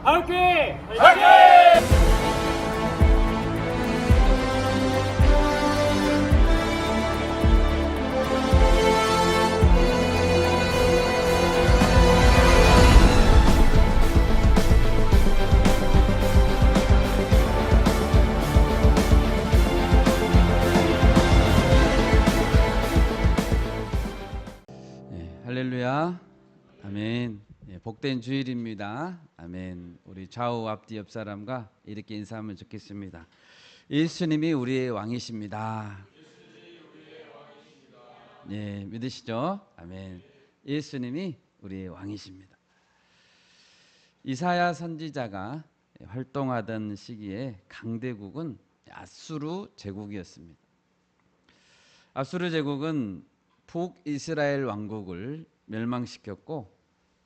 함께! 할렐루야. 아멘. 복된 주일입니다. 아멘. 우리 좌우 앞뒤 옆 사람과 이렇게 인사하면 좋겠습니다. 예수님이 우리의 왕이십니다. 네, 믿으시죠? 아멘. 예수님이 우리의 왕이십니다. 이사야 선지자가 활동하던 시기에 강대국은 아수르 제국이었습니다. 아수르 제국은 북이스라엘 왕국을 멸망시켰고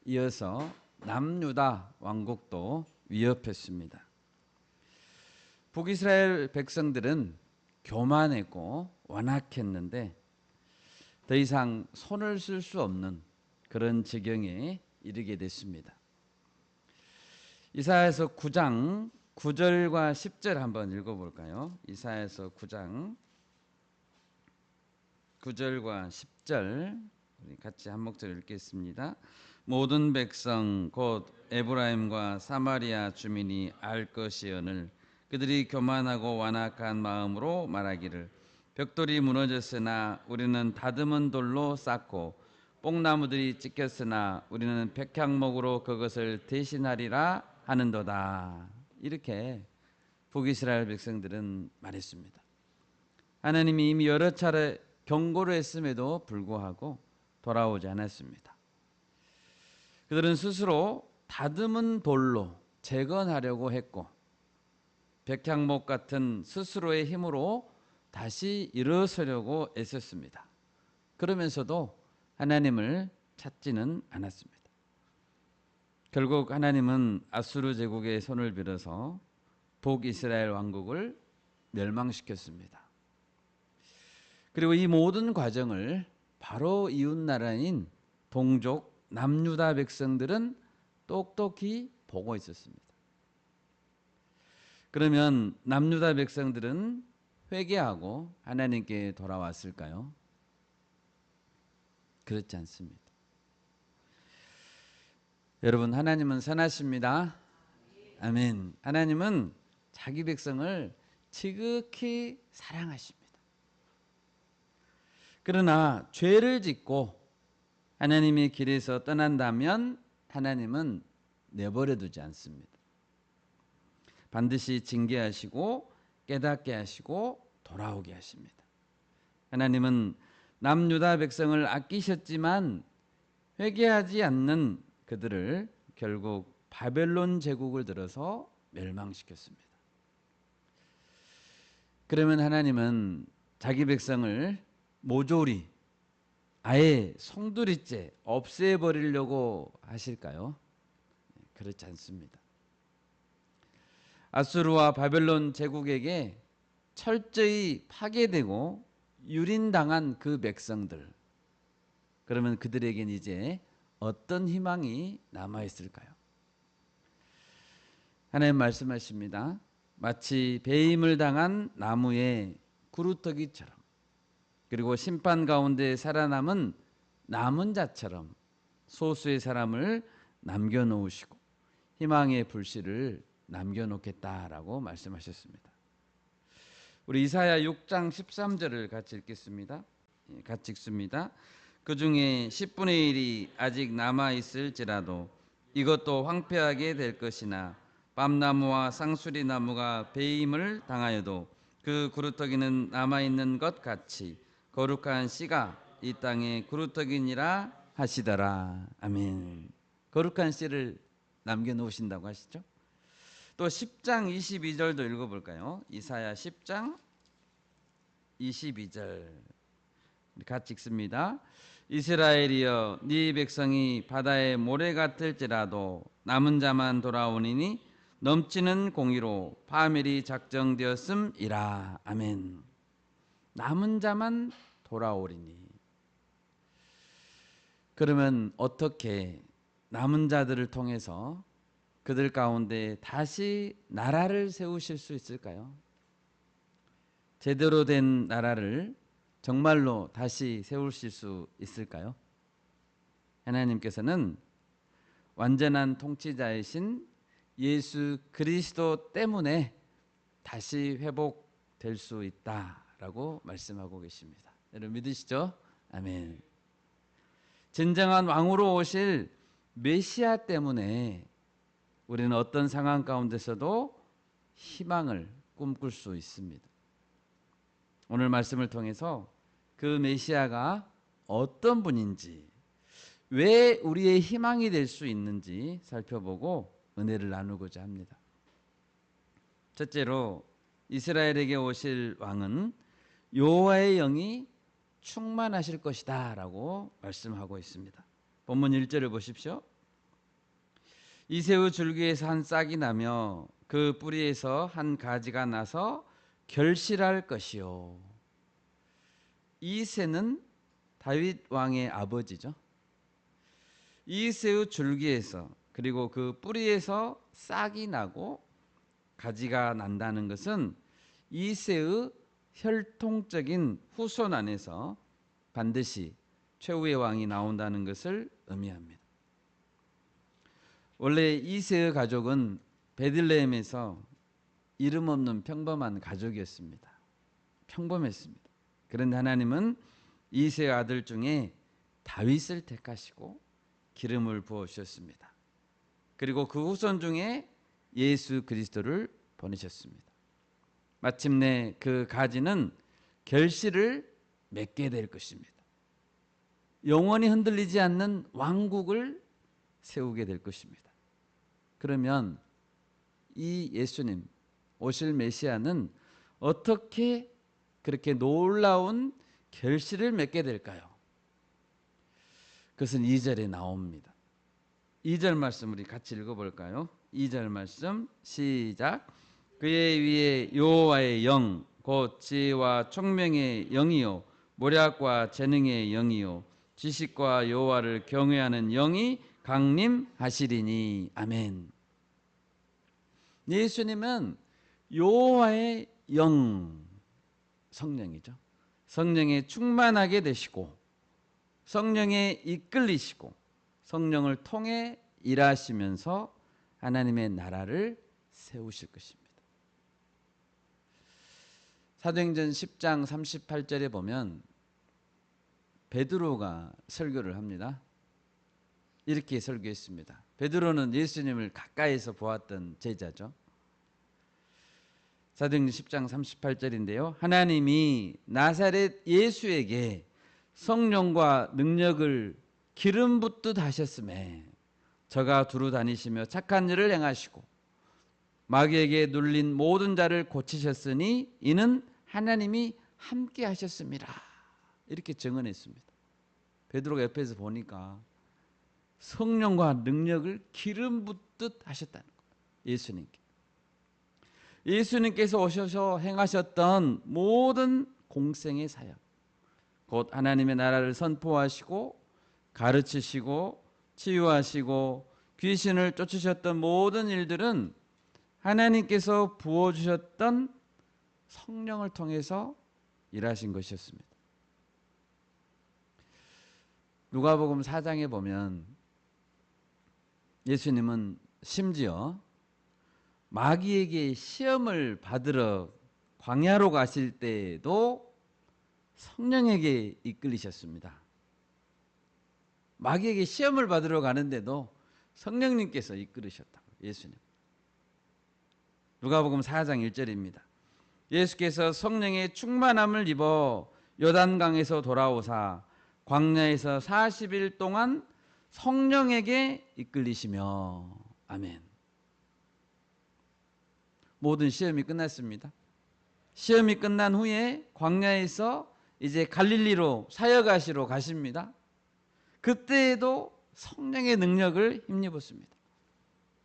이어서 남유다 왕국도 위협했습니다. 북이스라엘 백성들은 교만했고 완악했는데 더 이상 손을 쓸 수 없는 그런 지경에 이르게 됐습니다. 이사야서 9장 9절과 10절 한번 읽어볼까요? 이사야서 9장 9절과 10절 우리 같이 한 목소리 읽겠습니다. 모든 백성 곧 에브라임과 사마리아 주민이 알 것이오늘 그들이 교만하고 완악한 마음으로 말하기를 벽돌이 무너졌으나 우리는 다듬은 돌로 쌓고 뽕나무들이 찢겼으나 우리는 백향목으로 그것을 대신하리라 하는도다. 이렇게 북이스라엘 백성들은 말했습니다. 하나님이 이미 여러 차례 경고를 했음에도 불구하고 돌아오지 않았습니다. 그들은 스스로 다듬은 돌로 재건하려고 했고 백향목 같은 스스로의 힘으로 다시 일어서려고 애썼습니다. 그러면서도 하나님을 찾지는 않았습니다. 결국 하나님은 아수르 제국의 손을 빌어서 북이스라엘 왕국을 멸망시켰습니다. 그리고 이 모든 과정을 바로 이웃나라인 동족 남유다 백성들은 똑똑히 보고 있었습니다. 그러면 남유다 백성들은 회개하고 하나님께 돌아왔을까요? 그렇지 않습니다. 여러분, 하나님은 선하십니다. 아멘. 하나님은 자기 백성을 지극히 사랑하십니다. 그러나 죄를 짓고 하나님의 길에서 떠난다면 하나님은 내버려 두지 않습니다. 반드시 징계하시고 깨닫게 하시고 돌아오게 하십니다. 하나님은 남유다 백성을 아끼셨지만 회개하지 않는 그들을 결국 바벨론 제국을 들어서 멸망시켰습니다. 그러면 하나님은 자기 백성을 모조리 아예 송두리째 없애버리려고 하실까요? 그렇지 않습니다. 아수르와 바벨론 제국에게 철저히 파괴되고 유린당한 그 백성들, 그러면 그들에겐 이제 어떤 희망이 남아있을까요? 하나님 말씀하십니다. 마치 배임을 당한 나무의 구루터기처럼 그리고 심판 가운데 살아남은 남은 자처럼 소수의 사람을 남겨놓으시고 희망의 불씨를 남겨놓겠다라고 말씀하셨습니다. 우리 이사야 6장 13절을 같이 읽겠습니다. 같이 읽습니다. 그 중에 10분의 1이 아직 남아있을지라도 이것도 황폐하게 될 것이나 밤나무와 쌍수리 나무가 배임을 당하여도 그 구루터기는 남아있는 것 같이 거룩한 씨가 이 땅에 구루터기니라 하시더라. 아멘. 거룩한 씨를 남겨놓으신다고 하시죠. 또 10장 22절도 읽어볼까요? 이사야 10장 22절 같이 읽습니다. 이스라엘이여 네 백성이 바다의 모래 같을지라도 남은 자만 돌아오니니 넘치는 공의로 파멸이 작정되었음이라. 아멘. 남은 자만 돌아오리니. 그러면 어떻게 남은 자들을 통해서 그들 가운데 다시 나라를 세우실 수 있을까요? 제대로 된 나라를 정말로 다시 세우실 수 있을까요? 하나님께서는 완전한 통치자이신 예수 그리스도 때문에 다시 회복될 수 있다라고 말씀하고 계십니다. 여러분 믿으시죠? 아멘. 진정한 왕으로 오실 메시아 때문에 우리는 어떤 상황 가운데서도 희망을 꿈꿀 수 있습니다. 오늘 말씀을 통해서 그 메시아가 어떤 분인지, 왜 우리의 희망이 될 수 있는지 살펴보고 은혜를 나누고자 합니다. 첫째로 이스라엘에게 오실 왕은 여호와의 영이 충만하실 것이다 라고 말씀하고 있습니다. 본문 1절을 보십시오. 이새우 줄기에서 한 싹이 나며 그 뿌리에서 한 가지가 나서 결실할 것이요. 이새는 다윗 왕의 아버지죠. 이새우 줄기에서 그리고 그 뿌리에서 싹이 나고 가지가 난다는 것은 이새의 혈통적인 후손 안에서 반드시 최후의 왕이 나온다는 것을 의미합니다. 원래 이새의 가족은 베들레헴에서 이름 없는 평범한 가족이었습니다. 평범했습니다. 그런데 하나님은 이새의 아들 중에 다윗을 택하시고 기름을 부어 주셨습니다. 그리고 그 후손 중에 예수 그리스도를 보내셨습니다. 마침내 그 가지는 결실을 맺게 될 것입니다. 영원히 흔들리지 않는 왕국을 세우게 될 것입니다. 그러면 이 예수님 오실 메시아는 어떻게 그렇게 놀라운 결실을 맺게 될까요? 그것은 2절에 나옵니다. 2절 말씀 우리 같이 읽어볼까요? 2절 말씀 시작. 그의 위에 여호와의 영 곧 지혜와 총명의 영이요 모략과 재능의 영이요 지식과 여호와를 경외하는 영이 강림하시리니. 아멘. 예수님은 여호와의 영, 성령이죠. 성령에 충만하게 되시고 성령에 이끌리시고 성령을 통해 일하시면서 하나님의 나라를 세우실 것입니다. 사도행전 10장 38절에 보면 베드로가 설교를 합니다. 이렇게 설교했습니다. 베드로는 예수님을 가까이서 보았던 제자죠. 사도행전 10장 38절인데요. 하나님이 나사렛 예수에게 성령과 능력을 기름 붓듯 하셨음에 저가 두루 다니시며 착한 일을 행하시고 마귀에게 눌린 모든 자를 고치셨으니 이는 하나님이 함께 하셨습니다. 이렇게 증언했습니다. 베드로가 옆에서 보니까 성령과 능력을 기름 붓듯 하셨다는 거예요. 예수님께. 예수님께서 오셔서 행하셨던 모든 공생의 사역, 곧 하나님의 나라를 선포하시고 가르치시고 치유하시고 귀신을 쫓으셨던 모든 일들은 하나님께서 부어주셨던 성령을 통해서 일하신 것이었습니다. 누가복음 4장에 보면 예수님은 심지어 마귀에게 시험을 받으러 광야로 가실 때에도 성령에게 이끌리셨습니다. 마귀에게 시험을 받으러 가는데도 성령님께서 이끌으셨다고. 예수님. 누가복음 4장 1절입니다. 예수께서 성령의 충만함을 입어 요단강에서 돌아오사 광야에서 40일 동안 성령에게 이끌리시며. 아멘. 모든 시험이 끝났습니다. 시험이 끝난 후에 광야에서 이제 갈릴리로 사역하시러 가십니다. 그때에도 성령의 능력을 힘입었습니다.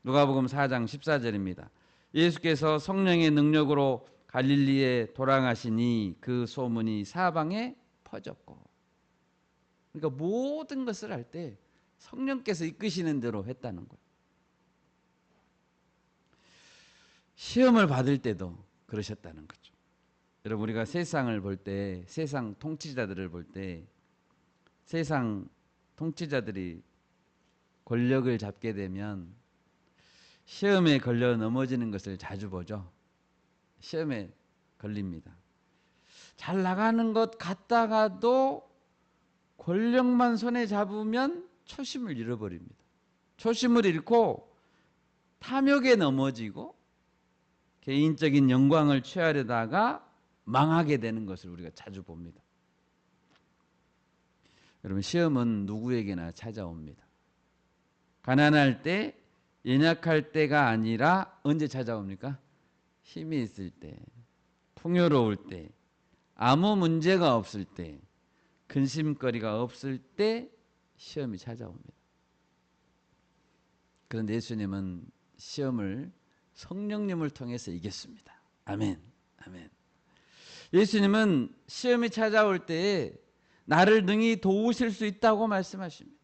누가복음 4장 14절입니다. 예수께서 성령의 능력으로 갈릴리에 돌아가시니 그 소문이 사방에 퍼졌고. 그러니까 모든 것을 할 때 성령께서 이끄시는 대로 했다는 거예요. 시험을 받을 때도 그러셨다는 거죠. 여러분, 우리가 세상을 볼 때, 세상 통치자들을 볼 때, 세상 통치자들이 권력을 잡게 되면 시험에 걸려 넘어지는 것을 자주 보죠. 시험에 걸립니다. 잘 나가는 것 같다가도 권력만 손에 잡으면 초심을 잃어버립니다. 초심을 잃고 탐욕에 넘어지고 개인적인 영광을 취하려다가 망하게 되는 것을 우리가 자주 봅니다. 여러분, 시험은 누구에게나 찾아옵니다. 가난할 때, 연약할 때가 아니라 언제 찾아옵니까? 힘이 있을 때, 풍요로울 때, 아무 문제가 없을 때, 근심거리가 없을 때 시험이 찾아옵니다. 그런데 예수님은 시험을 성령님을 통해서 이겼습니다. 아멘. 아멘. 예수님은 시험이 찾아올 때 나를 능히 도우실 수 있다고 말씀하십니다.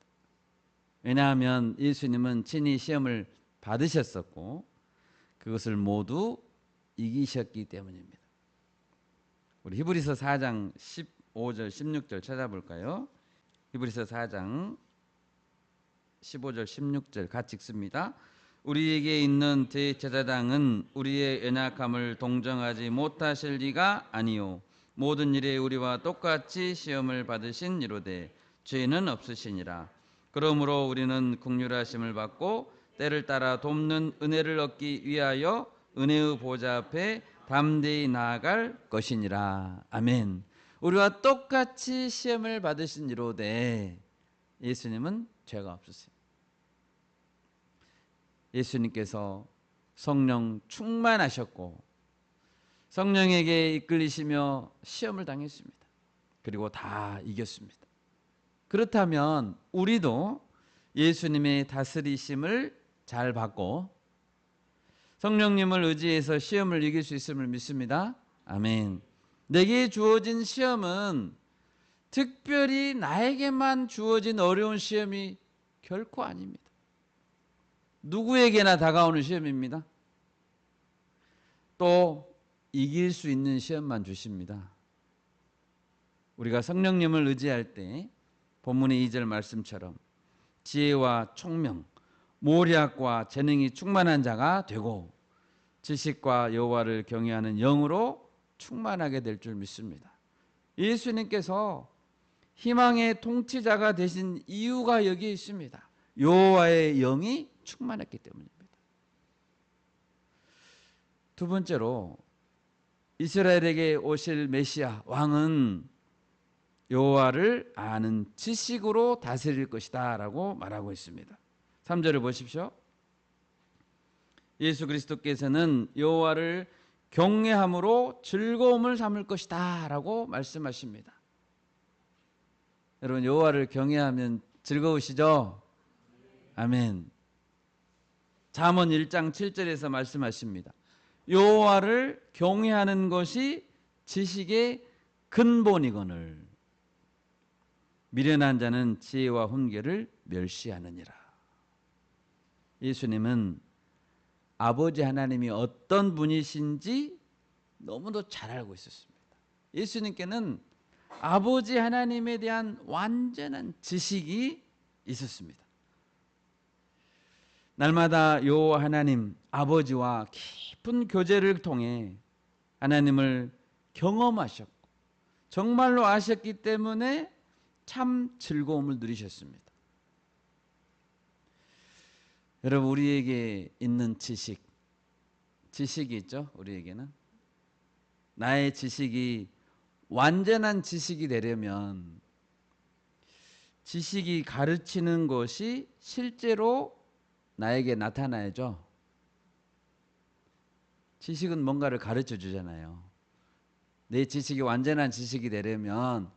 왜냐하면 예수님은 친히 시험을 받으셨었고 그것을 모두 이기셨기 때문입니다. 우리 히브리서 4장 15절 16절 찾아볼까요? 히브리서 4장 15절 16절 같이 읽습니다. 우리에게 있는 대제사장은 우리의 연약함을 동정하지 못하실 리가 아니요 모든 일에 우리와 똑같이 시험을 받으신 이로되 죄는 없으시니라. 그러므로 우리는 긍휼하심을 받고 때를 따라 돕는 은혜를 얻기 위하여 은혜의 보좌 앞에 담대히 나아갈 것이니라. 아멘. 우리와 똑같이 시험을 받으신 이로되 예수님은 죄가 없으세요. 예수님께서 성령 충만하셨고 성령에게 이끌리시며 시험을 당했습니다. 그리고 다 이겼습니다. 그렇다면 우리도 예수님의 다스리심을 잘 받고 성령님을 의지해서 시험을 이길 수 있음을 믿습니다. 아멘. 내게 주어진 시험은 특별히 나에게만 주어진 어려운 시험이 결코 아닙니다. 누구에게나 다가오는 시험입니다. 또 이길 수 있는 시험만 주십니다. 우리가 성령님을 의지할 때 본문의 2절 말씀처럼 지혜와 총명, 모략과 재능이 충만한 자가 되고 지식과 여호와를 경외하는 영으로 충만하게 될 줄 믿습니다. 예수님께서 희망의 통치자가 되신 이유가 여기에 있습니다. 여호와의 영이 충만했기 때문입니다. 두 번째로 이스라엘에게 오실 메시아 왕은 여호와를 아는 지식으로 다스릴 것이다 라고 말하고 있습니다. 3절을 보십시오. 예수 그리스도께서는 여호와를 경외함으로 즐거움을 삼을 것이다 라고 말씀하십니다. 여러분, 여호와를 경외하면 즐거우시죠? 아멘. 잠언 1장 7절에서 말씀하십니다. 여호와를 경외하는 것이 지식의 근본이거늘 미련한 자는 지혜와 훈계를 멸시하느니라. 예수님은 아버지 하나님이 어떤 분이신지 너무도 잘 알고 있었습니다. 예수님께는 아버지 하나님에 대한 완전한 지식이 있었습니다. 날마다 여호와 하나님 아버지와 깊은 교제를 통해 하나님을 경험하셨고 정말로 아셨기 때문에 참 즐거움을 누리셨습니다. 여러분, 우리에게 있는 지식이 있죠? 우리에게는 나의 지식이 완전한 지식이 되려면 지식이 가르치는 것이 실제로 나에게 나타나야죠. 지식은 뭔가를 가르쳐 주잖아요. 내 지식이 완전한 지식이 되려면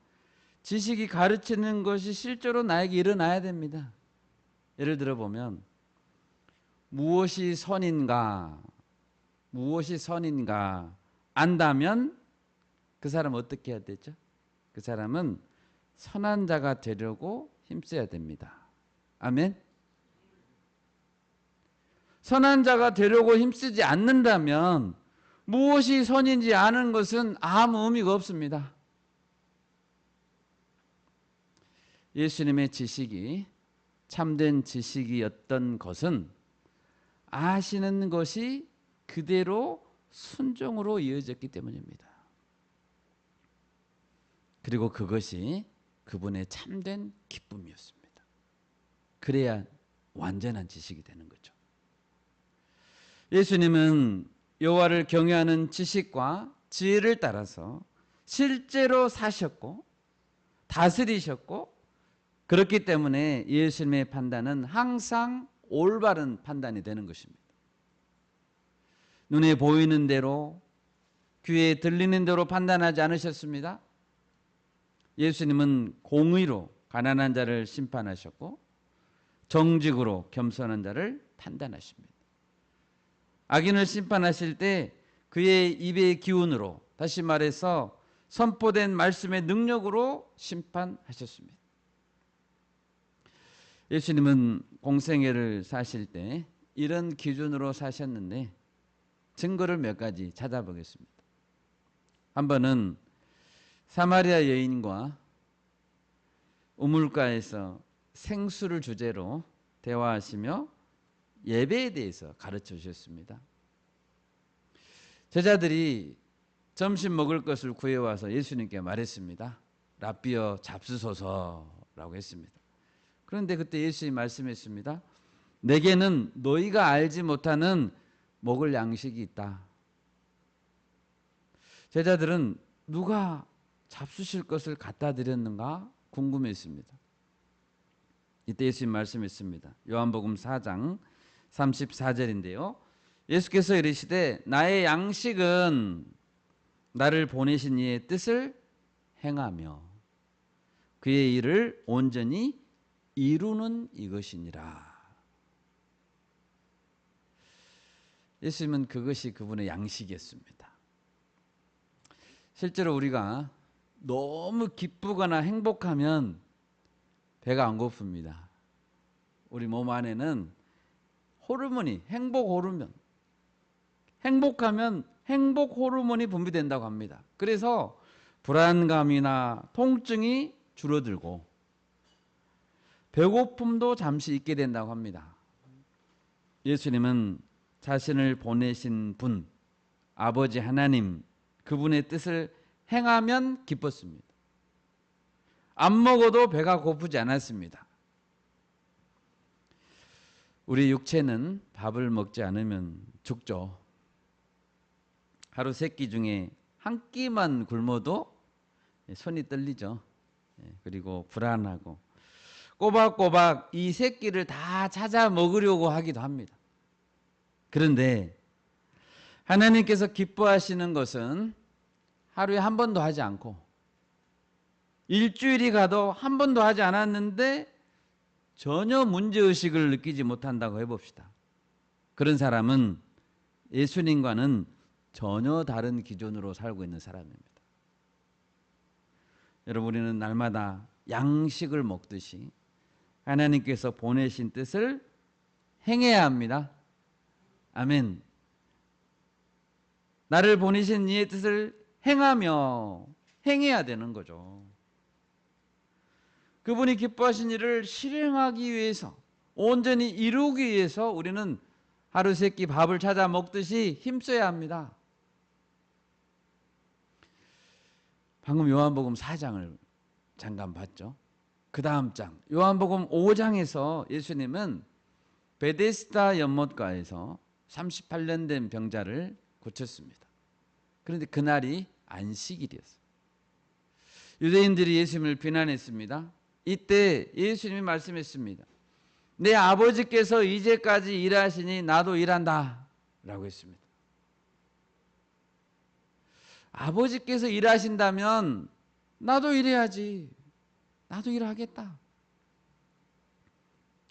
지식이 가르치는 것이 실제로 나에게 일어나야 됩니다. 예를 들어 보면 무엇이 선인가 안다면 그 사람은 어떻게 해야 되죠? 그 사람은 선한 자가 되려고 힘써야 됩니다. 아멘. 선한 자가 되려고 힘쓰지 않는다면 무엇이 선인지 아는 것은 아무 의미가 없습니다. 예수님의 지식이 참된 지식이었던 것은 아시는 것이 그대로 순종으로 이어졌기 때문입니다. 그리고 그것이 그분의 참된 기쁨이었습니다. 그래야 완전한 지식이 되는 거죠. 예수님은 여호와를 경외하는 지식과 지혜를 따라서 실제로 사셨고 다스리셨고, 그렇기 때문에 예수님의 판단은 항상 올바른 판단이 되는 것입니다. 눈에 보이는 대로, 귀에 들리는 대로 판단하지 않으셨습니다. 예수님은 공의로 가난한 자를 심판하셨고 정직으로 겸손한 자를 판단하십니다. 악인을 심판하실 때 그의 입의 기운으로, 다시 말해서 선포된 말씀의 능력으로 심판하셨습니다. 예수님은 공생애를 사실 때 이런 기준으로 사셨는데 증거를 몇 가지 찾아보겠습니다. 한 번은 사마리아 여인과 우물가에서 생수를 주제로 대화하시며 예배에 대해서 가르쳐 주셨습니다. 제자들이 점심 먹을 것을 구해와서 예수님께 말했습니다. 랍비여 잡수소서라고 했습니다. 그런데 그때 예수님이 말씀했습니다. 내게는 너희가 알지 못하는 먹을 양식이 있다. 제자들은 누가 잡수실 것을 갖다 드렸는가 궁금했습니다. 이때 예수님 말씀했습니다. 요한복음 4장 34절인데요. 예수께서 이르시되 나의 양식은 나를 보내신 이의 뜻을 행하며 그의 일을 온전히 이루는 이것이니라. 예수님은 그것이 그분의 양식이었습니다. 실제로 우리가 너무 기쁘거나 행복하면 배가 안 고픕니다. 우리 몸 안에는 호르몬이, 행복 호르몬, 행복하면 행복 호르몬이 분비된다고 합니다. 그래서 불안감이나 통증이 줄어들고 배고픔도 잠시 잊게 된다고 합니다. 예수님은 자신을 보내신 분, 아버지 하나님, 그분의 뜻을 행하면 기뻤습니다. 안 먹어도 배가 고프지 않았습니다. 우리 육체는 밥을 먹지 않으면 죽죠. 하루 3끼 중에 한 끼만 굶어도 손이 떨리죠. 그리고 불안하고 꼬박꼬박 이 3끼를 다 찾아 먹으려고 하기도 합니다. 그런데 하나님께서 기뻐하시는 것은 하루에 한 번도 하지 않고 일주일이 가도 한 번도 하지 않았는데 전혀 문제의식을 느끼지 못한다고 해봅시다. 그런 사람은 예수님과는 전혀 다른 기준으로 살고 있는 사람입니다. 여러분, 우리는 날마다 양식을 먹듯이 하나님께서 보내신 뜻을 행해야 합니다. 아멘. 나를 보내신 이의 뜻을 행하며 행해야 되는 거죠. 그분이 기뻐하신 일을 실행하기 위해서, 온전히 이루기 위해서 우리는 하루 3끼 밥을 찾아 먹듯이 힘써야 합니다. 방금 요한복음 4장을 잠깐 봤죠. 그 다음 장 요한복음 5장에서 예수님은 베데스다 연못가에서 38년 된 병자를 고쳤습니다. 그런데 그날이 안식일이었어요. 유대인들이 예수님을 비난했습니다. 이때 예수님이 말씀했습니다. 내 아버지께서 이제까지 일하시니 나도 일한다 라고 했습니다. 아버지께서 일하신다면 나도 일해야지. 나도 일하겠다.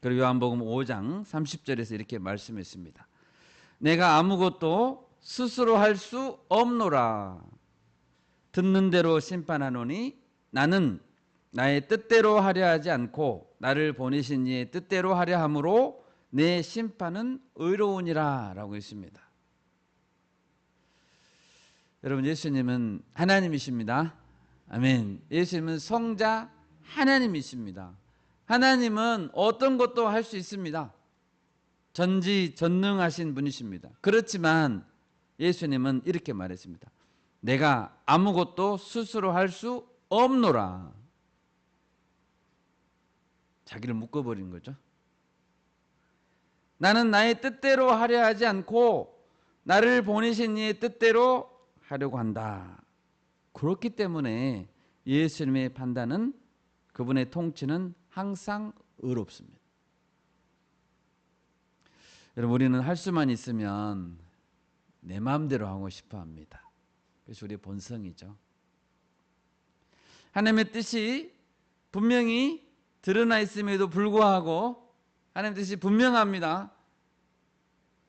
그리고 요한복음 5장 30절에서 이렇게 말씀했습니다. 내가 아무것도 스스로 할 수 없노라. 듣는 대로 심판하노니 나는 나의 뜻대로 하려 하지 않고 나를 보내신 이의 뜻대로 하려 함으로 내 심판은 의로우니라 라고 했습니다. 여러분, 예수님은 하나님이십니다. 아멘. 예수님은 성자 하나님이십니다. 하나님은 어떤 것도 할 수 있습니다. 전지전능하신 분이십니다. 그렇지만 예수님은 이렇게 말했습니다. 내가 아무것도 스스로 할 수 없노라. 자기를 묶어버린 거죠. 나는 나의 뜻대로 하려 하지 않고 나를 보내신 이의 뜻대로 하려고 한다. 그렇기 때문에 예수님의 판단은, 그분의 통치는 항상 의롭습니다. 여러분, 우리는 할 수만 있으면 내 마음대로 하고 싶어 합니다. 그것이 우리의 본성이죠. 하나님의 뜻이 분명히 드러나 있음에도 불구하고 하나님의 뜻이 분명합니다.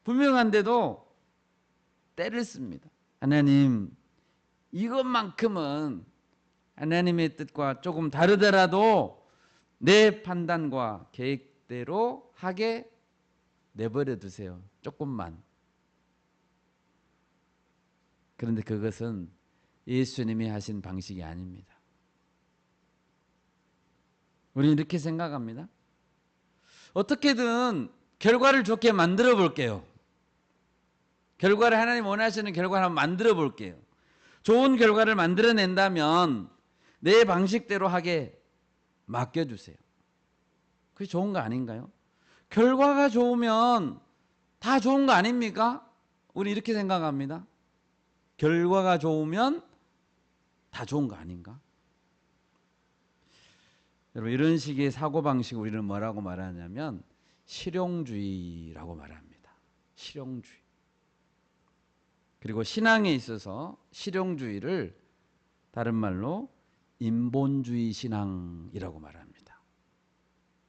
분명한데도 때를 씁니다. 하나님, 이것만큼은 하나님의 뜻과 조금 다르더라도 내 판단과 계획대로 하게 내버려 두세요. 조금만. 그런데 그것은 예수님이 하신 방식이 아닙니다. 우리는 이렇게 생각합니다. 어떻게든 결과를 좋게 만들어 볼게요. 결과를 하나님 원하시는 결과를 한번 만들어 볼게요. 좋은 결과를 만들어낸다면 내 방식대로 하게 맡겨주세요. 그게 좋은 거 아닌가요? 결과가 좋으면 다 좋은 거 아닙니까? 우리 이렇게 생각합니다. 결과가 좋으면 다 좋은 거 아닌가? 여러분, 이런 식의 사고방식을 우리는 뭐라고 말하냐면 실용주의라고 말합니다. 실용주의. 그리고 신앙에 있어서 실용주의를 다른 말로 인본주의 신앙이라고 말합니다.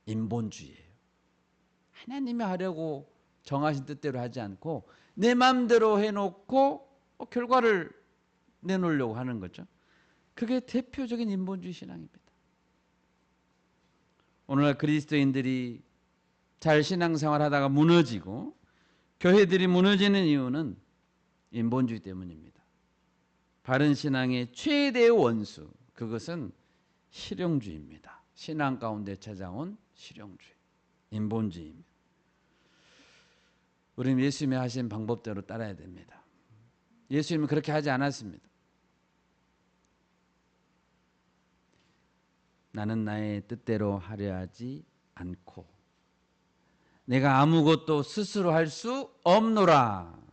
인본주의예요. 하나님이 하려고 정하신 뜻대로 하지 않고 내 마음대로 해놓고 결과를 내놓으려고 하는 거죠. 그게 대표적인 인본주의 신앙입니다. 오늘날 그리스도인들이 잘 신앙생활하다가 무너지고 교회들이 무너지는 이유는 인본주의 때문입니다. 바른 신앙의 최대의 원수, 그것은 실용주의입니다. 신앙 가운데 찾아온 실용주의, 인본주의입니다. 우리는 예수님이 하신 방법대로 따라야 됩니다. 예수님은 그렇게 하지 않았습니다. 나는 나의 뜻대로 하려 하지 않고 내가 아무것도 스스로 할 수 없노라.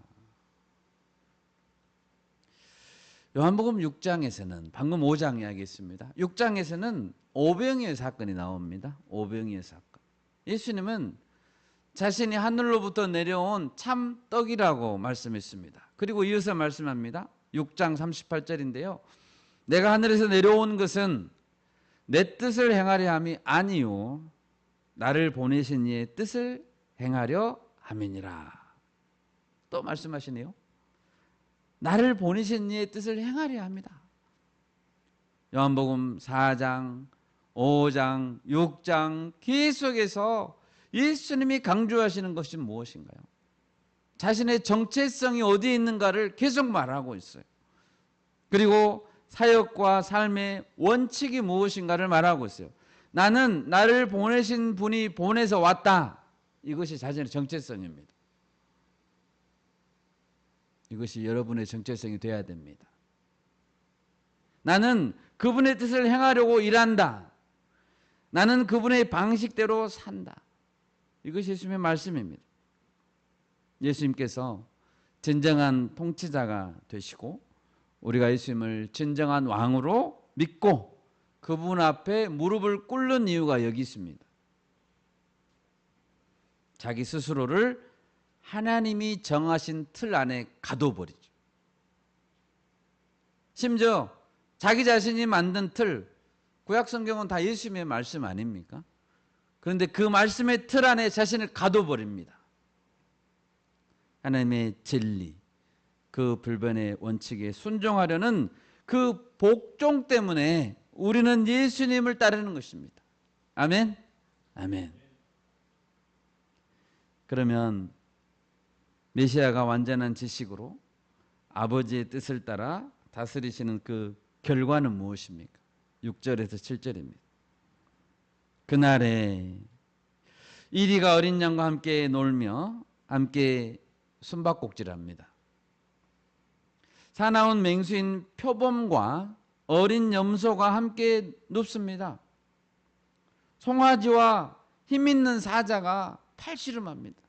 요한복음 6장에서는, 방금 5장 이야기했습니다. 6장에서는 오병이어 사건이 나옵니다. 오병이어 사건. 예수님은 자신이 하늘로부터 내려온 참 떡이라고 말씀했습니다. 그리고 이어서 말씀합니다. 6장 38절인데요. 내가 하늘에서 내려온 것은 내 뜻을 행하려 함이 아니요 나를 보내신 이의 뜻을 행하려 함이니라. 또 말씀하시네요. 나를 보내신 이의 뜻을 행하려 합니다. 요한복음 4장, 5장, 6장 계속해서 예수님이 강조하시는 것이 무엇인가요? 자신의 정체성이 어디에 있는가를 계속 말하고 있어요. 그리고 사역과 삶의 원칙이 무엇인가를 말하고 있어요. 나는 나를 보내신 분이 보내서 왔다. 이것이 자신의 정체성입니다. 이것이 여러분의 정체성이 되어야 됩니다. 나는 그분의 뜻을 행하려고 일한다. 나는 그분의 방식대로 산다. 이것이 예수님의 말씀입니다. 예수님께서 진정한 통치자가 되시고 우리가 예수님을 진정한 왕으로 믿고 그분 앞에 무릎을 꿇는 이유가 여기 있습니다. 자기 스스로를 하나님이 정하신 틀 안에 가둬버리죠. 심지어 자기 자신이 만든 틀, 구약성경은 다 예수님의 말씀 아닙니까? 그런데 그 말씀의 틀 안에 자신을 가둬버립니다. 하나님의 진리, 그 불변의 원칙에 순종하려는 그 복종 때문에 우리는 예수님을 따르는 것입니다. 아멘? 아멘. 그러면 메시아가 완전한 지식으로 아버지의 뜻을 따라 다스리시는 그 결과는 무엇입니까? 6절에서 7절입니다. 그날에 이리가 어린 양과 함께 놀며 함께 숨바꼭질합니다. 사나운 맹수인 표범과 어린 염소가 함께 눕습니다. 송아지와 힘있는 사자가 팔씨름합니다.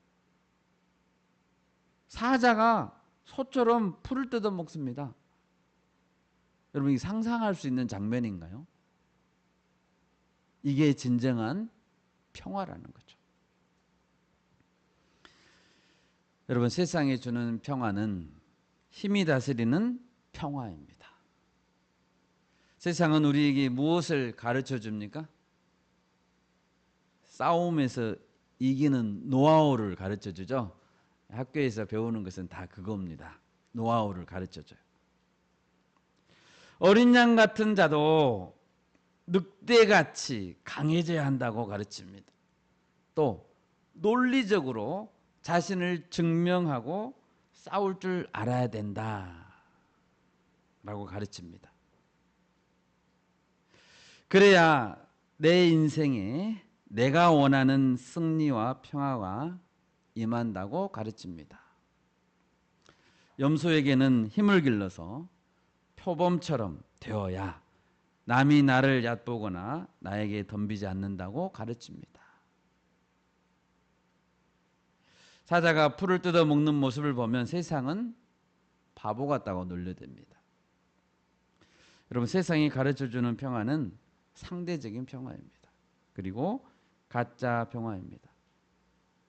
사자가 소처럼 풀을 뜯어 먹습니다. 여러분, 이 상상할 수 있는 장면인가요? 이게 진정한 평화라는 거죠. 여러분, 세상에 주는 평화는 힘이 다스리는 평화입니다. 세상은 우리에게 무엇을 가르쳐 줍니까? 싸움에서 이기는 노하우를 가르쳐 주죠. 학교에서 배우는 것은 다 그겁니다. 노하우를 가르쳐 줘요. 어린 양 같은 자도 늑대같이 강해져야 한다고 가르칩니다. 또 논리적으로 자신을 증명하고 싸울 줄 알아야 된다라고 가르칩니다. 그래야 내 인생에 내가 원하는 승리와 평화가 임한다고 가르칩니다. 염소에게는 힘을 길러서 표범처럼 되어야 남이 나를 얕보거나 나에게 덤비지 않는다고 가르칩니다. 사자가 풀을 뜯어 먹는 모습을 보면 세상은 바보 같다고 놀려댑니다. 여러분, 세상이 가르쳐주는 평화는 상대적인 평화입니다. 그리고 가짜 평화입니다.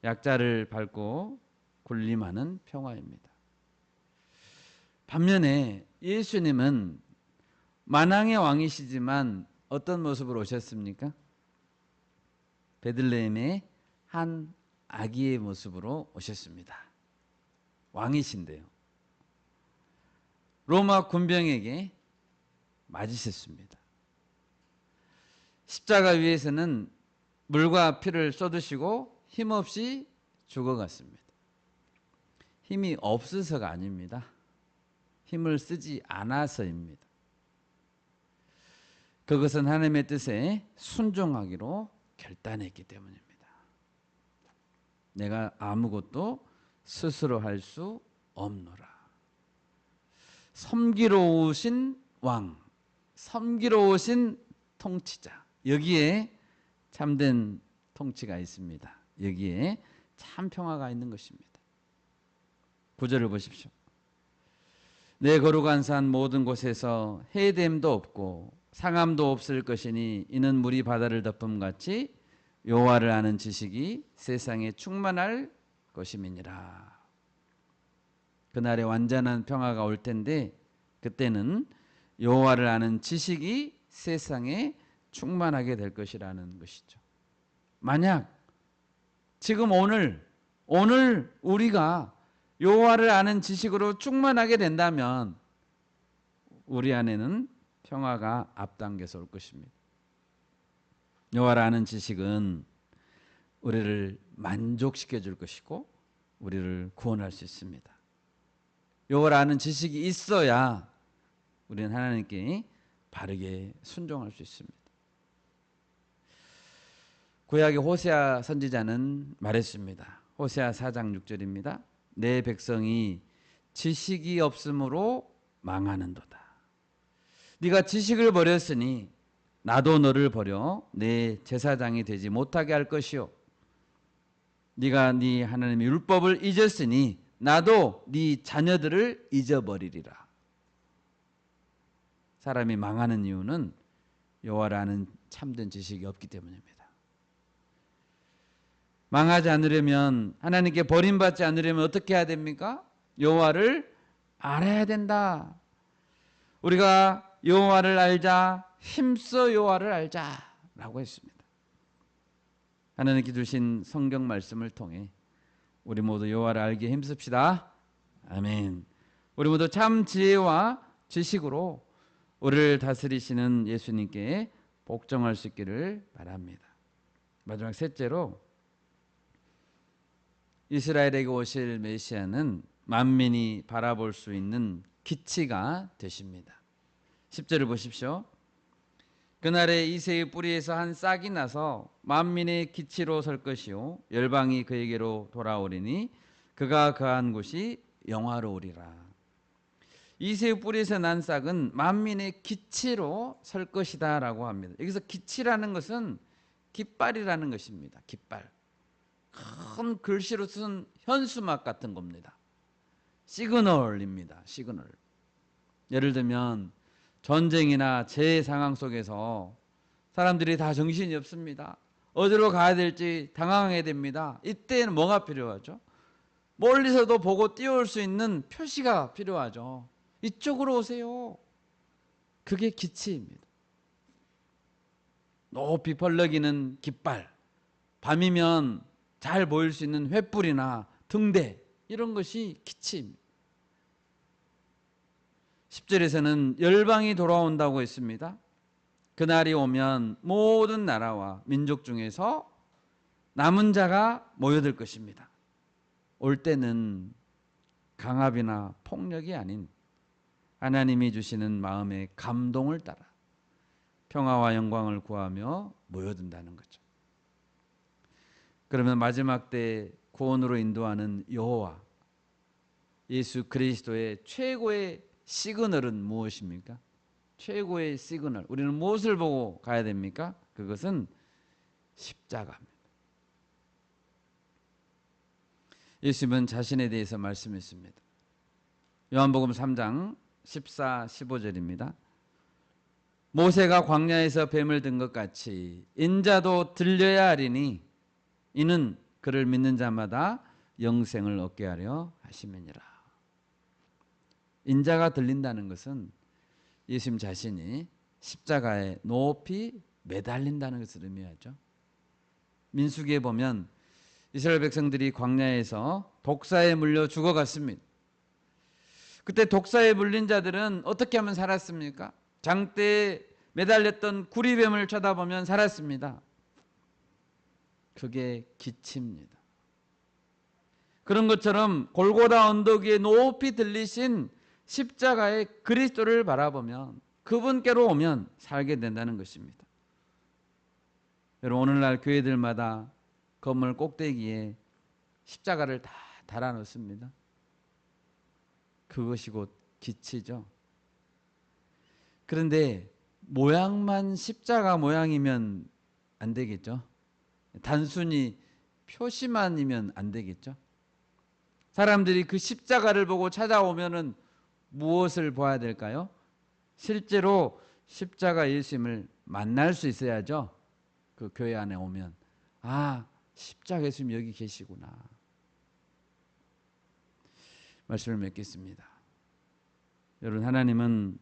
약자를 밟고 군림하는 평화입니다. 반면에 예수님은 만왕의 왕이시지만 어떤 모습으로 오셨습니까? 베들레헴의 한 아기의 모습으로 오셨습니다. 왕이신데요. 로마 군병에게 맞으셨습니다. 십자가 위에서는 물과 피를 쏟으시고 힘없이 죽어갔습니다. 힘이 없어서가 아닙니다. 힘을 쓰지 않아서입니다. 그것은 하나님의 뜻에 순종하기로 결단했기 때문입니다. 내가 아무것도 스스로 할 수 없노라. 섬기러 오신 왕, 섬기러 오신 통치자, 여기에 참된 통치가 있습니다. 여기에 참 평화가 있는 것입니다. 9절을 보십시오. 내 거룩한 산 모든 곳에서 해됨도 없고 상함도 없을 것이니 이는 물이 바다를 덮음같이 여호와를 아는 지식이 세상에 충만할 것임이니라. 그날에 완전한 평화가 올 텐데 그때는 여호와를 아는 지식이 세상에 충만하게 될 것이라는 것이죠. 만약 지금 오늘 우리가 여호와를 아는 지식으로 충만하게 된다면 우리 안에는 평화가 앞당겨서 올 것입니다. 여호와를 아는 지식은 우리를 만족시켜 줄 것이고 우리를 구원할 수 있습니다. 여호와를 아는 지식이 있어야 우리는 하나님께 바르게 순종할 수 있습니다. 구약의 호세아 선지자는 말했습니다. 호세아 4장 6절입니다. 내 백성이 지식이 없으므로 망하는도다. 네가 지식을 버렸으니 나도 너를 버려 내 제사장이 되지 못하게 할 것이요. 네가 네 하나님의 율법을 잊었으니 나도 네 자녀들을 잊어버리리라. 사람이 망하는 이유는 여호와를 아는 참된 지식이 없기 때문입니다. 망하지 않으려면, 하나님께 버림받지 않으려면 어떻게 해야 됩니까? 여호와를 알아야 된다. 우리가 여호와를 알자, 힘써 여호와를 알자라고 했습니다. 하나님께 주신 성경 말씀을 통해 우리 모두 여호와를 알기에 힘씁시다. 아멘. 우리 모두 참 지혜와 지식으로 우리를 다스리시는 예수님께 복종할 수 있기를 바랍니다. 마지막 셋째로 이스라엘에게 오실 메시아는 만민이 바라볼 수 있는 기치가 되십니다. 10절을 보십시오. 그날에 이새의 뿌리에서 한 싹이 나서 만민의 기치로 설 것이요 열방이 그에게로 돌아오리니 그가 거한 곳이 영화로우리라. 이새의 뿌리에서 난 싹은 만민의 기치로 설 것이다 라고 합니다. 여기서 기치라는 것은 깃발이라는 것입니다. 깃발. 큰 글씨로 쓴 현수막 같은 겁니다. 시그널입니다. 시그널. 예를 들면 전쟁이나 재해 상황 속에서 사람들이 다 정신이 없습니다. 어디로 가야 될지 당황하게 됩니다. 이때는 뭐가 필요하죠? 멀리서도 보고 뛰어올 수 있는 표시가 필요하죠. 이쪽으로 오세요. 그게 기치입니다. 높이 펄럭이는 깃발, 밤이면 잘 보일 수 있는 횃불이나 등대, 이런 것이 기치입니다. 10절에서는 열방이 돌아온다고 했습니다. 그날이 오면 모든 나라와 민족 중에서 남은 자가 모여들 것입니다. 올 때는 강압이나 폭력이 아닌 하나님이 주시는 마음의 감동을 따라 평화와 영광을 구하며 모여든다는 거죠. 그러면 마지막 때 구원으로 인도하는 여호와 예수 그리스도의 최고의 시그널은 무엇입니까? 최고의 시그널. 우리는 무엇을 보고 가야 됩니까? 그것은 십자가입니다. 예수님은 자신에 대해서 말씀했습니다. 요한복음 3장 14, 15절입니다. 모세가 광야에서 뱀을 든 것 같이 인자도 들려야 하리니 이는 그를 믿는 자마다 영생을 얻게 하려 하심이니라. 인자가 들린다는 것은 예수님 자신이 십자가에 높이 매달린다는 것을 의미하죠. 민수기에 보면 이스라엘 백성들이 광야에서 독사에 물려 죽어갔습니다. 그때 독사에 물린 자들은 어떻게 하면 살았습니까? 장대에 매달렸던 구리뱀을 쳐다보면 살았습니다. 그게 기치입니다. 그런 것처럼 골고다 언덕 위에 높이 들리신 십자가의 그리스도를 바라보면 그분께로 오면 살게 된다는 것입니다. 여러분, 오늘날 교회들마다 건물 꼭대기에 십자가를 다 달아놓습니다. 그것이 곧 기치죠. 그런데 모양만 십자가 모양이면 안 되겠죠. 단순히 표시만이면 안 되겠죠. 사람들이 그 십자가를 보고 찾아오면은 무엇을 봐야 될까요? 실제로 십자가 예수님을 만날 수 있어야죠. 그 교회 안에 오면 아, 십자가 예수님 여기 계시구나. 말씀을 맺겠습니다. 여러분, 하나님은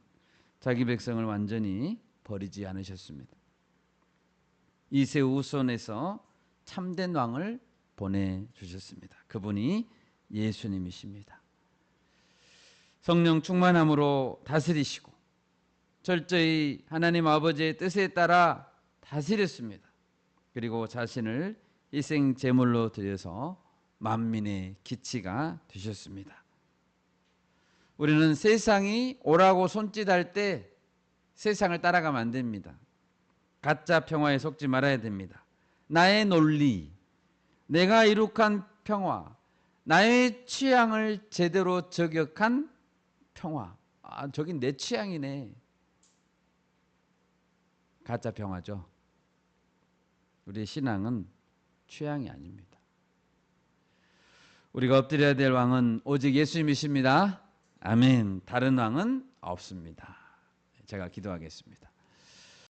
자기 백성을 완전히 버리지 않으셨습니다. 이새 우손에서 참된 왕을 보내주셨습니다. 그분이 예수님이십니다. 성령 충만함으로 다스리시고 철저히 하나님 아버지의 뜻에 따라 다스렸습니다. 그리고 자신을 희생 제물로 드려서 만민의 기치가 되셨습니다. 우리는 세상이 오라고 손짓할 때 세상을 따라가면 안 됩니다. 가짜 평화에 속지 말아야 됩니다. 나의 논리, 내가 이룩한 평화, 나의 취향을 제대로 저격한 평화. 아, 저긴 내 취향이네. 가짜 평화죠. 우리의 신앙은 취향이 아닙니다. 우리가 엎드려야 될 왕은 오직 예수님이십니다. 아멘. 다른 왕은 없습니다. 제가 기도하겠습니다.